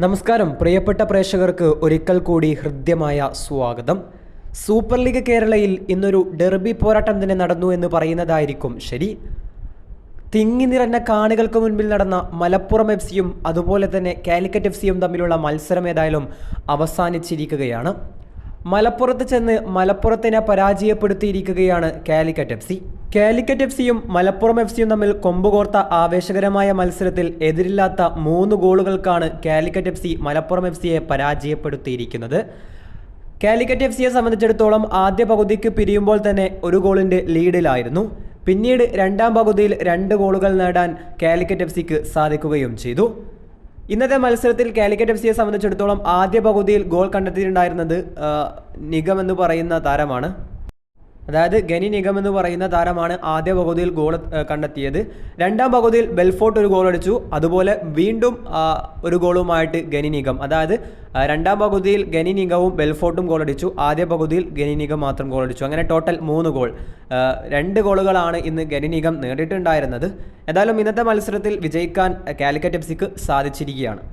നമസ്കാരം പ്രിയപ്പെട്ട പ്രേക്ഷകർക്ക് ഒരിക്കൽ കൂടി ഹൃദ്യമായ സ്വാഗതം. സൂപ്പർ ലീഗ് കേരളയിൽ ഇന്നൊരു ഡെർബി പോരാട്ടം തന്നെ നടന്നു എന്ന് പറയുന്നതായിരിക്കും ശരി. തിങ്ങി നിറഞ്ഞ കാണികൾക്ക് മുൻപിൽ നടന്ന മലപ്പുറം FC-യും അതുപോലെ തന്നെ കാലിക്കറ്റ് FC-യും തമ്മിലുള്ള മത്സരം ഏതായാലും അവസാനിച്ചിരിക്കുകയാണ്. മലപ്പുറത്ത് ചെന്ന് മലപ്പുറത്തിനെ പരാജയപ്പെടുത്തിയിരിക്കുകയാണ് കാലിക്കറ്റ് FC. കാലിക്കറ്റ് FC-യും മലപ്പുറം FC-യും തമ്മിൽ കൊമ്പുകോർത്ത ആവേശകരമായ മത്സരത്തിൽ എതിരില്ലാത്ത 3 ഗോളുകൾക്കാണ് കാലിക്കറ്റ് FC മലപ്പുറം FC-യെ പരാജയപ്പെടുത്തിയിരിക്കുന്നത്. കാലിക്കറ്റ് FC-യെ സംബന്ധിച്ചിടത്തോളം ആദ്യ പകുതിക്ക് പിരിയുമ്പോൾ തന്നെ 1 ഗോളിൻ്റെ ലീഡിലായിരുന്നു. പിന്നീട് രണ്ടാം പകുതിയിൽ 2 ഗോളുകൾ നേടാൻ കാലിക്കറ്റ് FC-ക്ക് സാധിക്കുകയും ചെയ്തു. ഇന്നത്തെ മത്സരത്തിൽ കാലിക്കറ്റ് FC-യെ സംബന്ധിച്ചിടത്തോളം ആദ്യ പകുതിയിൽ ഗോൾ കണ്ടെത്തിയിട്ടുണ്ടായിരുന്നത് നിഗം എന്ന് പറയുന്ന താരമാണ്. അതായത് ഗനി നിഗം എന്ന് പറയുന്ന താരമാണ് ആദ്യ പകുതിയിൽ ഗോൾ കണ്ടെത്തിയത്. രണ്ടാം പകുതിയിൽ ബെൽഫോർട്ട് ഒരു ഗോൾ അടിച്ചു. അതുപോലെ വീണ്ടും ഒരു ഗോളുമായിട്ട് ഗനി നിഗം, അതായത് രണ്ടാം പകുതിയിൽ ഗനി നിഗവും ബെൽഫോർട്ടും ഗോൾ അടിച്ചു. ആദ്യ പകുതിയിൽ ഗനി നിഗം മാത്രം ഗോൾ അടിച്ചു. അങ്ങനെ ടോട്ടൽ 3 ഗോൾ. 2 ഗോളുകളാണ് ഇന്ന് ഗനി നിഗം നേടിയിട്ടുണ്ടായിരുന്നത്. ഏതായാലും ഇന്നത്തെ മത്സരത്തിൽ വിജയിക്കാൻ കാലിക്കറ്റ് FC-ക്ക് സാധിച്ചിരിക്കുകയാണ്.